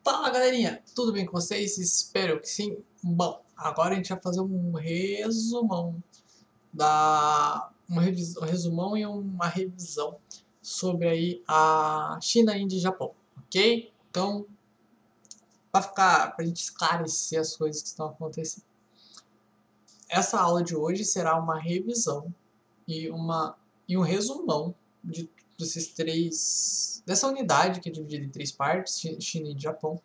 Fala galerinha, tudo bem com vocês? Espero que sim. Bom, agora a gente vai fazer um resumão um resumão e uma revisão sobre aí a China, Índia e Japão, ok? Então, pra gente esclarecer as coisas que estão acontecendo. Essa aula de hoje será uma revisão e um resumão dessa unidade que é dividida em três partes, China e Japão.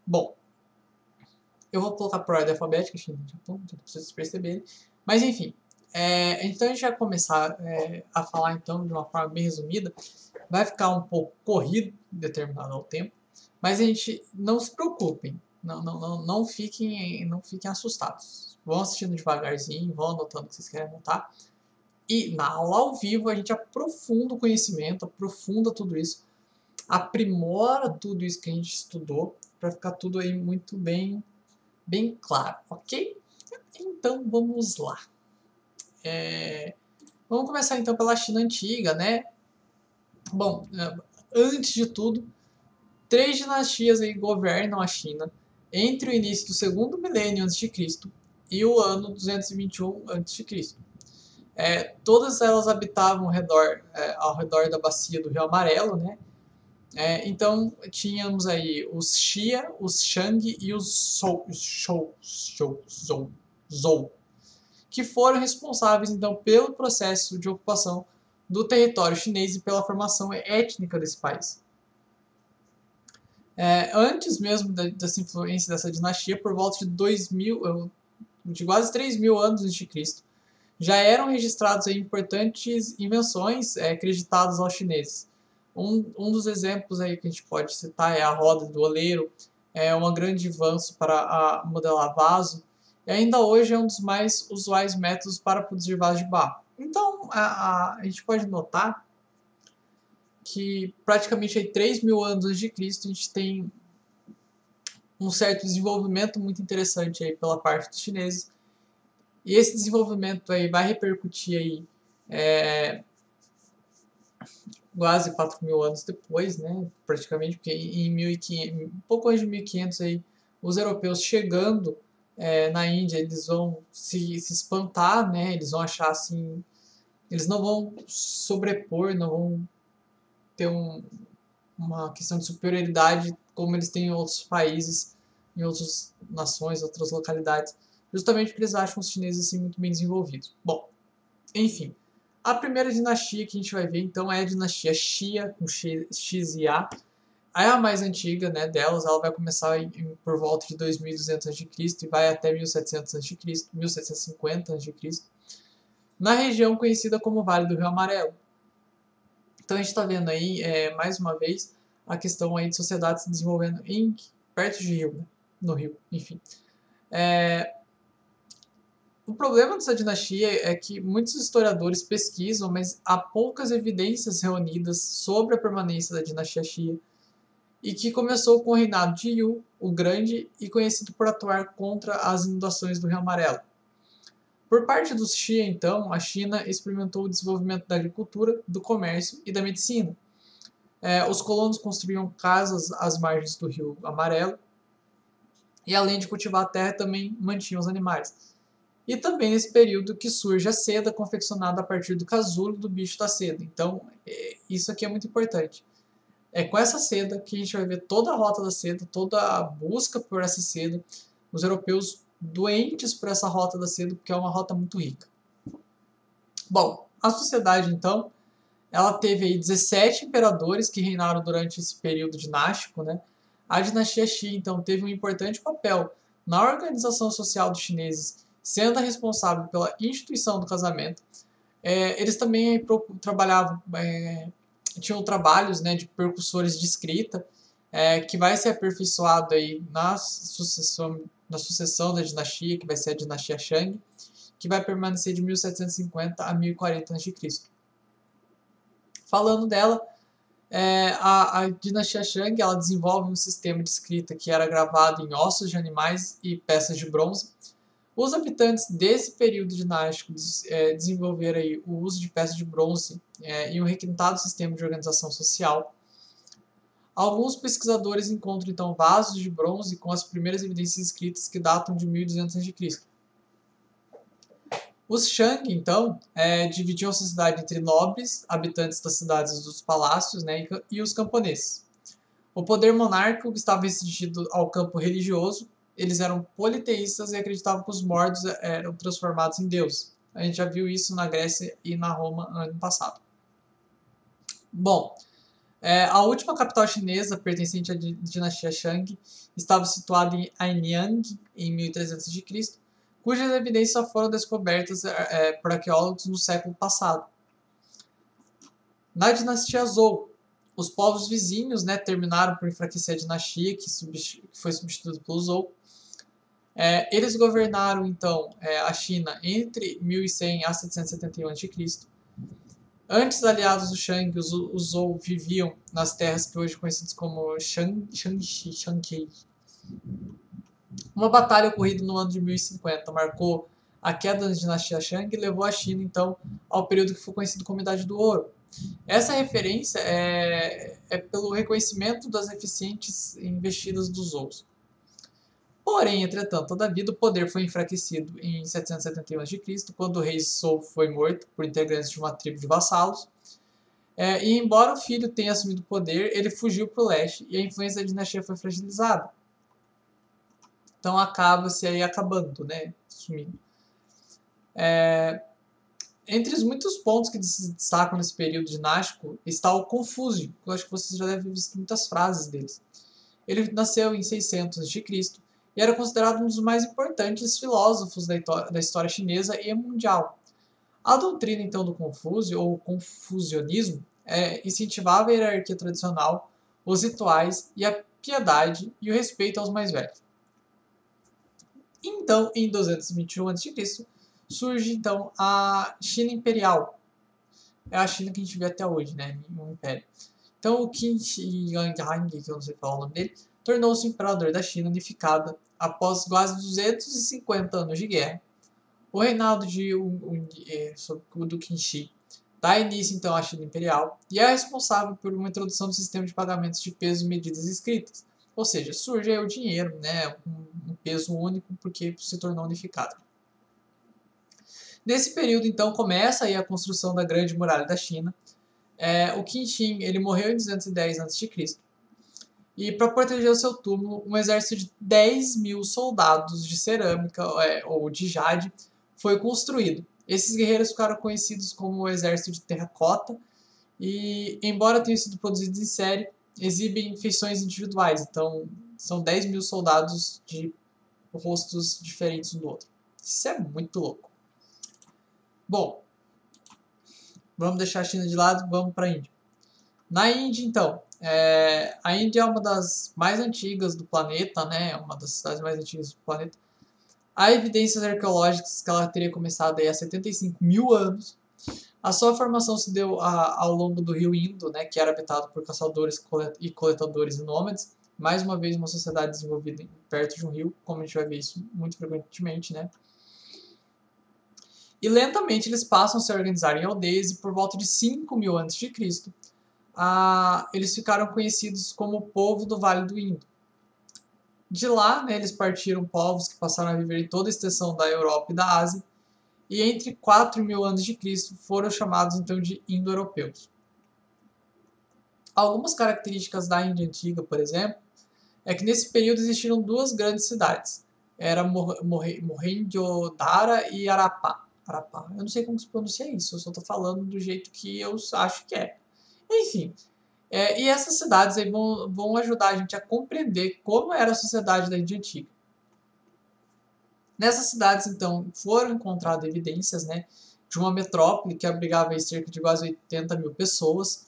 Bom, eu vou colocar por ordem alfabética, China e Japão, pra vocês perceberem. Mas enfim, então a gente vai começar a falar então de uma forma bem resumida. Vai ficar um pouco corrido, determinado ao tempo, mas a gente não se preocupem, não fiquem assustados. Vão assistindo devagarzinho, vão anotando o que vocês querem anotar. E na aula ao vivo a gente aprofunda o conhecimento, aprofunda tudo isso, aprimora tudo isso que a gente estudou, para ficar tudo aí muito bem claro, ok? Então vamos lá. Vamos começar então pela China antiga, né? Bom, antes de tudo, três dinastias aí governam a China entre o início do segundo milênio a.C. e o ano 221 a.C. Todas elas habitavam ao redor da bacia do Rio Amarelo, né? Então tínhamos aí os Xia, os Shang e os Zhou, que foram responsáveis então pelo processo de ocupação do território chinês e pela formação étnica desse país. Antes mesmo dessa influência dessa dinastia, por volta de quase 3.000 anos antes de Cristo, já eram registrados aí importantes invenções acreditadas aos chineses. Um dos exemplos aí que a gente pode citar é a roda do oleiro, um grande avanço para modelar vaso, e ainda hoje é um dos mais usuais métodos para produzir vaso de barro. Então, a gente pode notar que praticamente aí 3.000 anos antes de Cristo a gente tem um certo desenvolvimento muito interessante aí pela parte dos chineses, e esse desenvolvimento aí vai repercutir aí quase 4.000 anos depois, né, praticamente, porque em 1500, um pouco antes de 1500 aí, os europeus chegando na Índia, eles vão se espantar, né, eles vão achar assim, eles não vão sobrepor, não vão ter uma questão de superioridade como eles têm em outros países, em outras nações, outras localidades, justamente porque eles acham os chineses assim muito bem desenvolvidos. Bom, enfim, a primeira dinastia que a gente vai ver então é a dinastia Xia, com X e A. É a mais antiga, né, delas, ela vai começar por volta de 2200 a.C. e vai até 1700 a.C., 1750 a.C., na região conhecida como Vale do Rio Amarelo. Então a gente está vendo aí, mais uma vez, a questão aí de sociedades se desenvolvendo perto de rio, né? No rio, enfim. O problema dessa dinastia é que muitos historiadores pesquisam, mas há poucas evidências reunidas sobre a permanência da dinastia Xia, e que começou com o reinado de Yu, o Grande, e conhecido por atuar contra as inundações do Rio Amarelo. Por parte dos Xia, então, a China experimentou o desenvolvimento da agricultura, do comércio e da medicina. Os colonos construíam casas às margens do Rio Amarelo, e além de cultivar a terra, também mantinham os animais. E também nesse período que surge a seda confeccionada a partir do casulo do bicho da seda. Então, isso aqui é muito importante. É com essa seda que a gente vai ver toda a rota da seda, toda a busca por essa seda, os europeus doentes por essa rota da seda, porque é uma rota muito rica. Bom, a sociedade, então, ela teve aí 17 imperadores que reinaram durante esse período dinástico, né? A dinastia Xi, então, teve um importante papel na organização social dos chineses, sendo a responsável pela instituição do casamento. Eles também trabalhavam, tinham trabalhos, né, de percussores de escrita, que vai ser aperfeiçoado aí na sucessão da dinastia, que vai ser a dinastia Shang, que vai permanecer de 1750 a 1040 a.C. Falando dela, a dinastia Shang, ela desenvolve um sistema de escrita que era gravado em ossos de animais e peças de bronze. Os habitantes desse período dinástico desenvolveram aí o uso de peças de bronze e um requintado sistema de organização social. Alguns pesquisadores encontram então vasos de bronze com as primeiras evidências escritas que datam de 1200 a.C. Os Shang, então, dividiam a sociedade entre nobres, habitantes das cidades e dos palácios, né, e os camponeses. O poder monárquico estava restringido ao campo religioso, eles eram politeístas e acreditavam que os mortos eram transformados em deuses. A gente já viu isso na Grécia e na Roma ano passado. Bom, a última capital chinesa pertencente à dinastia Shang estava situada em Anyang, em 1300 a.C., cujas evidências só foram descobertas por arqueólogos no século passado. Na dinastia Zhou, os povos vizinhos, né, terminaram por enfraquecer a dinastia, que foi substituída pelo Zhou. Eles governaram, então, a China entre 1100 a 771 a.C. Antes aliados do Shang, os Zhou viviam nas terras que hoje conhecidas como Shanxi. Uma batalha ocorrida no ano de 1050 marcou a queda da dinastia Shang e levou a China, então, ao período que foi conhecido como Idade do Ouro. Essa referência é pelo reconhecimento das eficientes investidas dos Zhous. Porém, entretanto, todavia, o poder foi enfraquecido em 771 a.C., quando o rei Zhou foi morto por integrantes de uma tribo de vassalos. E embora o filho tenha assumido o poder, ele fugiu para o leste e a influência da dinastia foi fragilizada. Então acaba-se aí acabando, né? Sumindo. Entre os muitos pontos que se destacam nesse período dinástico está o Confúcio, que eu acho que vocês já devem ter visto muitas frases deles. Ele nasceu em 600 a.C. e era considerado um dos mais importantes filósofos da história chinesa e mundial. A doutrina, então, do Confúcio, ou confucionismo, incentivava a hierarquia tradicional, os rituais e a piedade e o respeito aos mais velhos. Então, em 221 a.C., surge então a China Imperial. É a China que a gente vê até hoje, né? Um império. Então, o Qin Shi Huang, que eu não sei falar o nome dele, tornou-se o imperador da China unificada após quase 250 anos de guerra. O reinado do Qin Shi dá início então à China Imperial e é responsável por uma introdução do sistema de pagamentos de peso e medidas escritas. Ou seja, surge aí o dinheiro, né, um peso único porque se tornou unificado. Nesse período, então, começa aí a construção da Grande Muralha da China. O Qin Shi ele morreu em 210 a.C. E para proteger o seu túmulo, um exército de 10 mil soldados de cerâmica ou de jade foi construído. Esses guerreiros ficaram conhecidos como o Exército de Terracota e, embora tenham sido produzidos em série, exibem feições individuais. Então, são 10 mil soldados de rostos diferentes um do outro. Isso é muito louco. Bom, vamos deixar a China de lado, vamos para a Índia. Na Índia, então, a Índia é uma das mais antigas do planeta, né? Uma das cidades mais antigas do planeta. Há evidências arqueológicas que ela teria começado aí há 75 mil anos. A sua formação se deu ao longo do rio Indo, né, que era habitado por caçadores e coletadores e nômades. Mais uma vez, uma sociedade desenvolvida perto de um rio, como a gente vai ver isso muito frequentemente, né? E lentamente eles passam a se organizar em aldeias e por volta de 5 mil a.C., eles ficaram conhecidos como o povo do Vale do Indo. De lá, né, eles partiram povos que passaram a viver em toda a extensão da Europa e da Ásia, e entre 4 mil anos de Cristo foram chamados então de indo-europeus. Algumas características da Índia Antiga, por exemplo, é que nesse período existiram duas grandes cidades. Era Mohenjo-Dara e Harappa. Eu não sei como se pronuncia isso, eu só estou falando do jeito que eu acho que é. Enfim, e essas cidades aí vão ajudar a gente a compreender como era a sociedade da Índia Antiga. Nessas cidades, então, foram encontradas evidências, né, de uma metrópole que abrigava aí cerca de quase 80 mil pessoas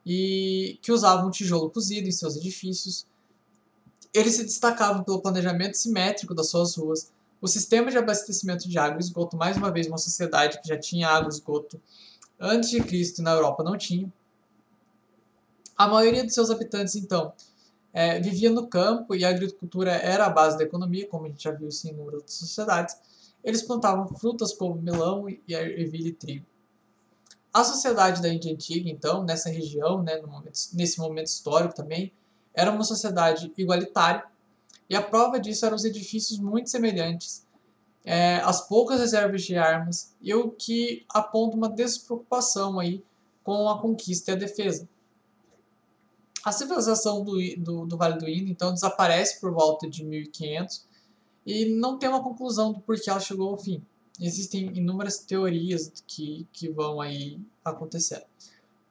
e que usavam tijolo cozido em seus edifícios. Eles se destacavam pelo planejamento simétrico das suas ruas, o sistema de abastecimento de água e esgoto, mais uma vez uma sociedade que já tinha água e esgoto antes de Cristo e na Europa não tinha. A maioria de seus habitantes, então, vivia no campo e a agricultura era a base da economia, como a gente já viu isso em inúmeras sociedades. Eles plantavam frutas como melão, ervilha e trigo. A sociedade da Índia Antiga, então, nessa região, né, nesse momento histórico também, era uma sociedade igualitária, e a prova disso eram os edifícios muito semelhantes, as poucas reservas de armas, e o que aponta uma despreocupação aí com a conquista e a defesa. A civilização do Vale do Indo, então, desaparece por volta de 1500 e não tem uma conclusão do porquê ela chegou ao fim. Existem inúmeras teorias que vão aí acontecer.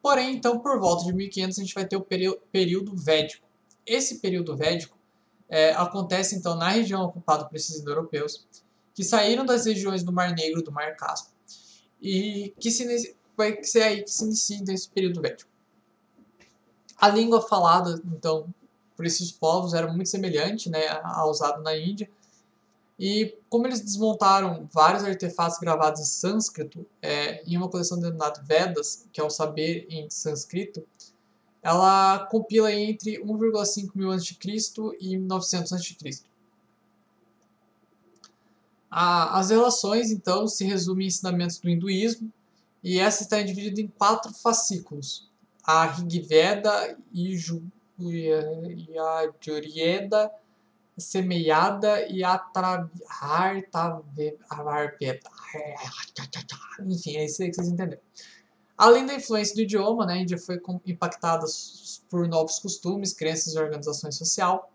Porém, então, por volta de 1500 a gente vai ter o período Védico. Esse período Védico acontece, então, na região ocupada por esses indo-europeus, que saíram das regiões do Mar Negro e do Mar Cáspio, e vai ser aí que se inicia esse período Védico. A língua falada, então, por esses povos era muito semelhante, né, à usada na Índia. E como eles desmontaram vários artefatos gravados em sânscrito, em uma coleção denominada Vedas, que é o saber em sânscrito, ela compila entre 1,5 mil a.C. e 900 a.C. As relações, então, se resumem em ensinamentos do hinduísmo, e essa está dividida em 4 fascículos: a Rig Veda, Yajurveda, Semeada e Atravarveda. Enfim, é isso aí que vocês entenderam. Além da influência do idioma, né, a Índia foi impactada por novos costumes, crenças e organizações social.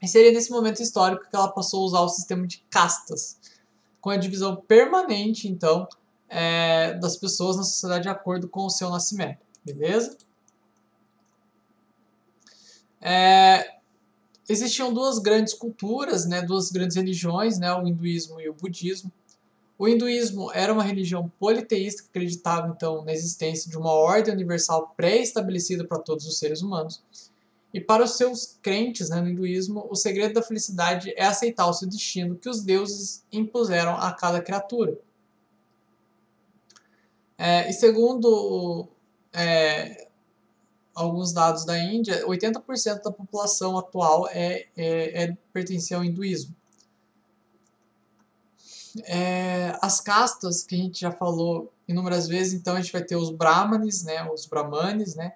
E seria nesse momento histórico que ela passou a usar o sistema de castas, com a divisão permanente, então, das pessoas na sociedade de acordo com o seu nascimento. Beleza? Existiam duas grandes culturas, né, duas grandes religiões, né, o hinduísmo e o budismo. O hinduísmo era uma religião politeísta que acreditava, então, na existência de uma ordem universal pré-estabelecida para todos os seres humanos. E para os seus crentes, né, no hinduísmo, o segredo da felicidade é aceitar o seu destino que os deuses impuseram a cada criatura. E segundo alguns dados da Índia, 80% da população atual pertence ao hinduísmo. As castas, que a gente já falou inúmeras vezes, então a gente vai ter os brahmanes, né, os brahmanes, né,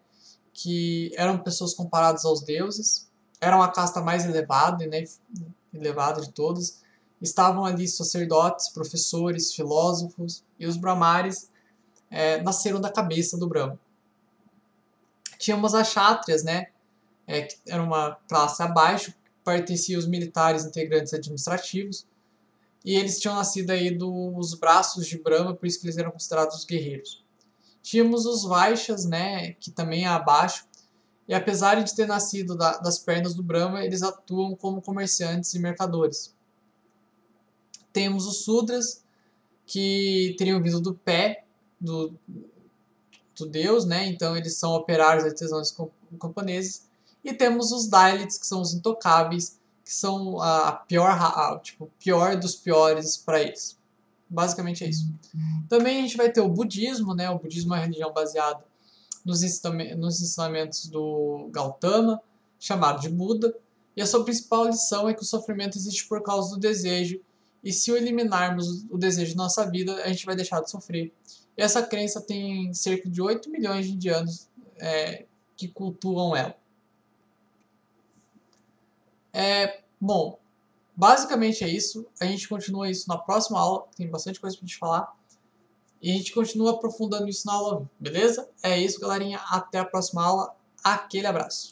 que eram pessoas comparadas aos deuses, eram a casta mais elevada, né, elevada de todas. Estavam ali sacerdotes, professores, filósofos, e os brahmares nasceram da cabeça do Brahma. Tínhamos as chátrias, né, que era uma classe abaixo, pertenciam os militares integrantes administrativos, e eles tinham nascido aí dos braços de Brahma, por isso que eles eram considerados os guerreiros. Tínhamos os Vaixas, né, que também é abaixo, e apesar de ter nascido das pernas do Brahma, eles atuam como comerciantes e mercadores. Temos os Sudras, que teriam vindo do pé do deus, né, então eles são operários, artesãos e camponeses. E temos os Dalits, que são os intocáveis, que são pior dos piores para eles. Basicamente é isso. Também a gente vai ter o budismo, né? O budismo é uma religião baseada nos ensinamentos do Gautama, chamado de Buda, e a sua principal lição é que o sofrimento existe por causa do desejo, e se eliminarmos o desejo da nossa vida, a gente vai deixar de sofrer. E essa crença tem cerca de 8 milhões de indianos que cultuam ela. Bom, basicamente é isso. A gente continua isso na próxima aula, tem bastante coisa pra gente falar. E a gente continua aprofundando isso na aula 1, beleza? É isso, galerinha. Até a próxima aula. Aquele abraço.